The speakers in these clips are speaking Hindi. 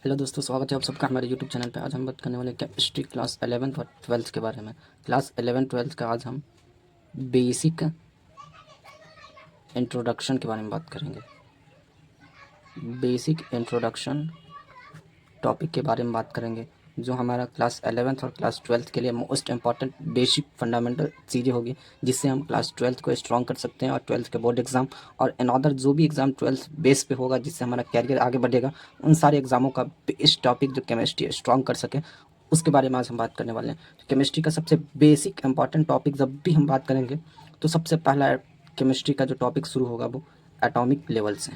हेलो दोस्तों, स्वागत है आप सबका हमारे यूट्यूब चैनल पे। आज हम बात करने वाले केमिस्ट्री क्लास 11th और 12th के बारे में। क्लास 11 12th का आज हम बेसिक इंट्रोडक्शन के बारे में बात करेंगे। बेसिक इंट्रोडक्शन टॉपिक के बारे में बात करेंगे, जो हमारा क्लास 11th और क्लास 12th के लिए मोस्ट इंपॉर्टेंट बेसिक फंडामेंटल चीज़ें होगी, जिससे हम क्लास 12th को स्ट्रॉन्ग कर सकते हैं और 12th के बोर्ड एग्ज़ाम और अनदर जो भी एग्ज़ाम 12th बेस पे होगा, जिससे हमारा कैरियर आगे बढ़ेगा, उन सारे एग्ज़ामों का इस टॉपिक जो केमिस्ट्री स्ट्रॉन्ग कर सके, उसके बारे में आज हम बात करने वाले हैं। तो केमिस्ट्री का सबसे बेसिक इंपॉर्टेंट टॉपिक जब भी हम बात करेंगे, तो सबसे पहला केमिस्ट्री का जो टॉपिक शुरू होगा वो एटॉमिक लेवल से,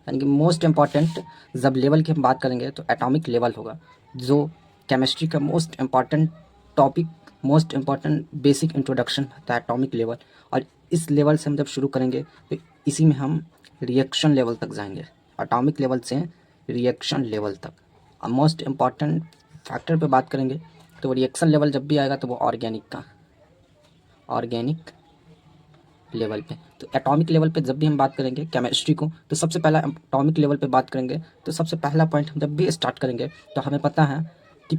यानी कि मोस्ट इम्पॉर्टेंट जब लेवल की हम बात करेंगे तो एटॉमिक लेवल होगा, जो केमिस्ट्री का most important topic, most important basic introduction था एटॉमिक लेवल। और इस लेवल से हम जब शुरू करेंगे तो इसी में हम रिएक्शन लेवल तक जाएंगे, एटॉमिक लेवल से रिएक्शन लेवल तक। और मोस्ट इम्पॉर्टेंट फैक्टर पे बात करेंगे तो रिएक्शन लेवल जब भी आएगा तो वो ऑर्गेनिक लेवल पे। तो एटॉमिक लेवल पे जब भी हम बात करेंगे केमिस्ट्री को, तो सबसे पहला एटॉमिक लेवल पे बात करेंगे तो सबसे पहला पॉइंट हम जब भी स्टार्ट करेंगे तो हमें पता है कि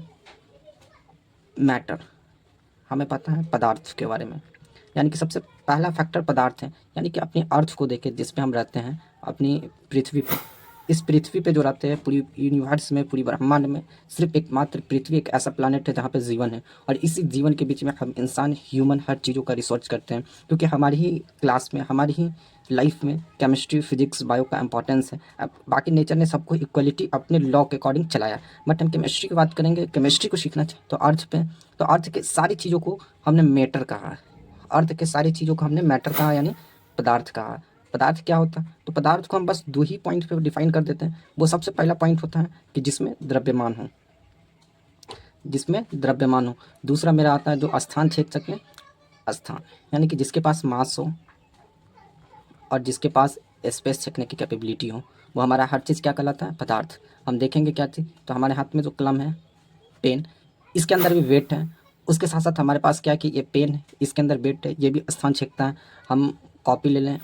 मैटर, हमें पता है पदार्थ के बारे में, यानी कि सबसे पहला फैक्टर पदार्थ है। यानी कि अपनी अर्थ को देखें जिस पे हम रहते हैं, अपनी पृथ्वी पे, इस पृथ्वी पे जो रहते हैं, पूरी यूनिवर्स में, पूरी ब्रह्मांड में सिर्फ एकमात्र पृथ्वी एक ऐसा प्लानट है जहाँ पे जीवन है। और इसी जीवन के बीच में हम इंसान, ह्यूमन, हर चीज़ों का रिसर्च करते हैं, क्योंकि हमारी ही क्लास में, हमारी ही लाइफ में केमिस्ट्री, फिजिक्स, बायो का इंपॉर्टेंस है। अब बाकी नेचर ने सबको इक्वलिटी अपने लॉ के अकॉर्डिंग चलाया, बट हम केमिस्ट्री की बात करेंगे, केमिस्ट्री को सीखना चाहिए तो अर्थ पे। तो अर्थ के सारी चीज़ों को हमने मैटर कहा है, अर्थ के सारी चीज़ों को हमने मैटर कहा, यानी पदार्थ कहा। पदार्थ क्या होता है? तो पदार्थ को हम बस दो ही पॉइंट पे डिफाइन कर देते हैं। वो सबसे पहला पॉइंट होता है कि जिसमें द्रव्यमान हो, जिसमें द्रव्यमान हो। दूसरा मेरा आता है जो स्थान छेद सके, स्थान, यानी कि जिसके पास मास हो और जिसके पास स्पेस छेकने की कैपेबिलिटी हो, वो हमारा हर चीज़ क्या कहलाता है? पदार्थ। हम देखेंगे क्या चीज़, तो हमारे हाथ में जो कलम है, पेन, इसके अंदर भी वेट है। उसके साथ साथ हमारे पास क्या है कि ये पेन है, इसके अंदर वेट है, ये भी स्थान छेकता है। हम कॉपी ले लें,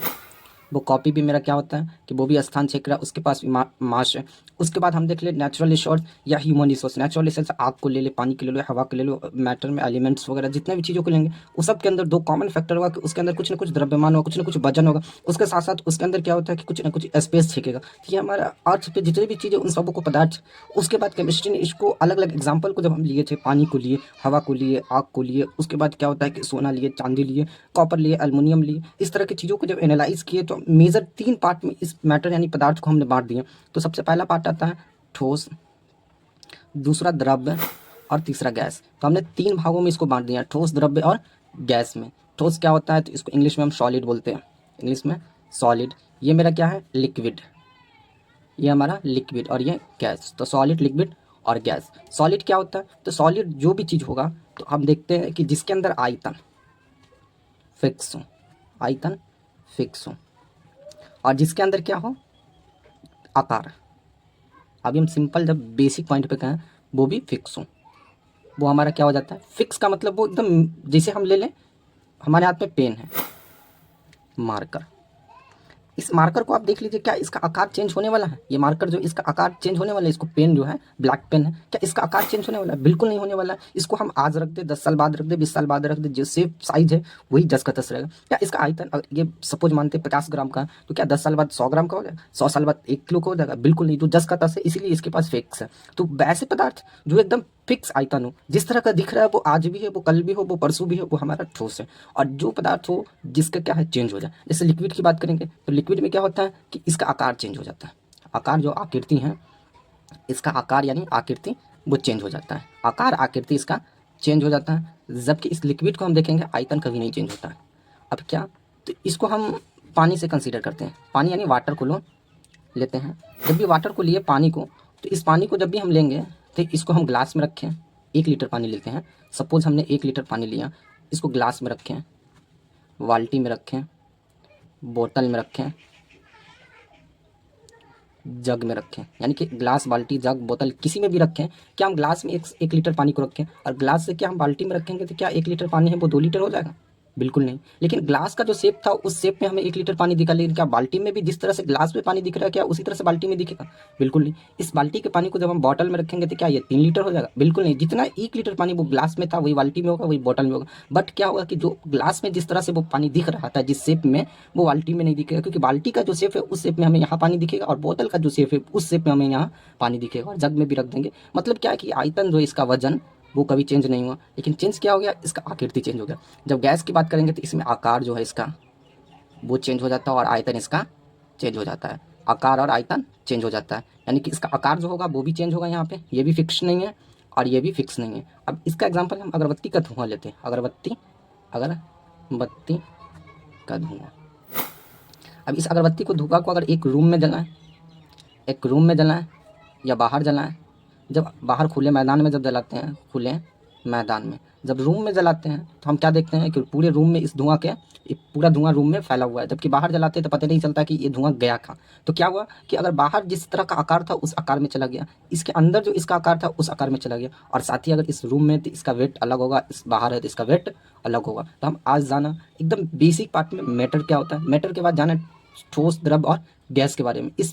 वो कॉपी भी मेरा क्या होता है कि वो भी स्थान छेक रहा है, उसके पास भी मास है। उसके बाद हम देख ले नेचुरल रिसोर्स या ह्यूमन रिसोर्स। नेचुरल रिसोर्स आग को ले ले, पानी को ले लो, हवा को ले लो, मैटर में एलिमेंट्स वगैरह जितने भी चीज़ों को लेंगे, उस सब के अंदर दो कॉमन फैक्टर होगा कि उसके अंदर कुछ ना कुछ द्रव्यमान होगा, कुछ ना कुछ वजन होगा। उसके साथ साथ उसके अंदर क्या होता है कि कुछ ना कुछ स्पेस छेकेगा। तो ये हमारा अर्थ पे जितनी भी चीज़ें, उन सबको पदार्थ। उसके बाद केमिस्ट्री ने इसको अलग अलग एग्जाम्पल को जब हम लिए थे, पानी को लिए, हवा को लिए, आग को लिए, उसके बाद क्या होता है कि सोना लिए, चांदी लिए, कॉपर लिए, एल्युमिनियम लिए, इस तरह की चीज़ों को जब एनालाइज किए तो मेजर तीन पार्ट में इस मैटर यानी पदार्थ को हमने बांट दिया। तो सबसे पहला पार्ट आता है ठोस, दूसरा द्रव्य और तीसरा गैस। तो हमने तीन भागों में इसको बांट दिया, ठोस, द्रव्य और गैस में। ठोस क्या होता है? तो इसको इंग्लिश में हम सॉलिड बोलते हैं, इंग्लिश में सॉलिड। ये मेरा क्या है? लिक्विड, ये हमारा लिक्विड। और ये गैस, तो सॉलिड, लिक्विड और गैस। सॉलिड क्या होता है? तो सॉलिड जो भी चीज़ होगा, तो हम देखते हैं कि जिसके अंदर आयतन फिक्स हो, आयतन फिक्स हो, और जिसके अंदर क्या हो? आकार। अभी हम सिंपल जब बेसिक पॉइंट पे कहें, वो भी फिक्स हो, वो हमारा क्या हो जाता है? फिक्स का मतलब वो एकदम, जैसे हम ले लें, हमारे हाथ में पेन है, मार्कर। इस मार्कर को आप देख लीजिए, क्या इसका आकार चेंज होने वाला है? ये मार्कर जो, इसका आकार चेंज होने वाला है? इसको पेन जो है, ब्लैक पेन है, क्या इसका आकार चेंज होने वाला है? बिल्कुल नहीं होने वाला है। इसको हम आज रख दे, 10 साल बाद रख दे, 20 साल बाद रख दे, जो सेम साइज है वही जस का तस रहेगा। क्या इसका आयतन, अगर ये सपोज मानते 50 ग्राम का, तो क्या 10 साल बाद 100 ग्राम का हो जाएगा? 100 साल बाद 1 किलो का हो जाएगा? बिल्कुल नहीं। तो जस का तस है, इसीलिए इसके पास फिक्स है। तो वैसे पदार्थ जो एकदम फिक्स आयतन हो, जिस तरह का दिख रहा है, वो आज भी है, वो कल भी हो, वो परसों भी हो, वो हमारा ठोस है। और जो पदार्थ हो जिसका क्या है, चेंज हो जाए, जैसे लिक्विड की बात करेंगे, तो लिक्विड में क्या होता है कि इसका आकार चेंज हो जाता है। आकार, जो आकृति है, इसका आकार यानी आकृति वो चेंज हो जाता है, आकार आकृति इसका चेंज हो जाता है। जबकि इस लिक्विड को हम देखेंगे, आयतन कभी नहीं चेंज होता है। अब क्या, तो इसको हम पानी से कंसीडर करते हैं। पानी यानी वाटर को लेते हैं। जब भी वाटर को लिए, पानी को, तो इस पानी को जब भी हम लेंगे, तो इसको हम ग्लास में रखें। 1 लीटर पानी लेते हैं, सपोज हमने 1 लीटर पानी लिया, इसको ग्लास में रखें, बाल्टी में रखें, बोतल में रखें, जग में रखें, यानी कि ग्लास, बाल्टी, जग, बोतल, किसी में भी रखें। क्या हम ग्लास में एक 1 लीटर पानी को रखें और ग्लास से क्या हम बाल्टी में रखेंगे, तो क्या 1 लीटर पानी है वो 2 लीटर हो जाएगा? बिल्कुल नहीं। लेकिन ग्लास का जो शेप था उस शेप में हमें 1 लीटर पानी दिखा, लेकिन क्या बाल्टी में भी जिस तरह से ग्लास में पानी दिख रहा है क्या उसी तरह से बाल्टी में दिखेगा? बिल्कुल नहीं। इस बाल्टी के पानी को जब हम बॉटल में रखेंगे तो क्या ये 3 लीटर हो जाएगा? बिल्कुल नहीं। जितना 1 लीटर पानी वो ग्लास में था वही बाल्टी में होगा, वही बॉटल में होगा। बट क्या होगा कि जो ग्लास में जिस तरह से वो पानी दिख रहा था जिस शेप में, वो बाल्टी में नहीं दिखेगा, क्योंकि बाल्टी का जो शेप है उस शेप में हमें यहाँ पानी दिखेगा और बोतल का जो शेप है उस शेप में हमें यहाँ पानी दिखेगा, और जग में भी रख देंगे। मतलब क्या है कि आयतन जो है इसका वजन वो कभी चेंज नहीं हुआ, लेकिन चेंज क्या हो गया, इसका आकृति चेंज हो गया। जब गैस की बात करेंगे तो इसमें आकार जो है इसका वो चेंज हो जाता है और आयतन इसका चेंज हो जाता है। आकार और आयतन चेंज हो जाता है, यानी कि इसका आकार जो होगा वो भी चेंज होगा यहाँ पे, ये भी फिक्स नहीं है और ये भी फिक्स नहीं है। अब इसका एग्जांपल हम अगरबत्ती का धुआं लेते हैं। अगरबत्ती का धुआं। अब इस अगरबत्ती को धुआं को अगर एक रूम में जलाएं या बाहर जलाएं, जब बाहर खुले मैदान में जब जलाते हैं, खुले मैदान में जब रूम में जलाते हैं तो हम क्या देखते हैं कि पूरे रूम में इस धुआं के पूरा धुआं रूम में फैला हुआ है, जबकि बाहर जलाते हैं तो पता नहीं चलता कि ये धुआं गया कहाँ। तो क्या हुआ कि अगर बाहर जिस तरह का आकार था उस आकार में चला गया, इसके अंदर जो इसका आकार था उस आकार में चला गया, और साथ ही अगर इस रूम में तो इसका वेट अलग होगा, इस बाहर है तो इसका वेट अलग होगा। तो हम आज जाना एकदम बेसिक पार्ट में मैटर क्या होता है, मैटर के बाद जाना ठोस, द्रव और गैस के बारे में। इस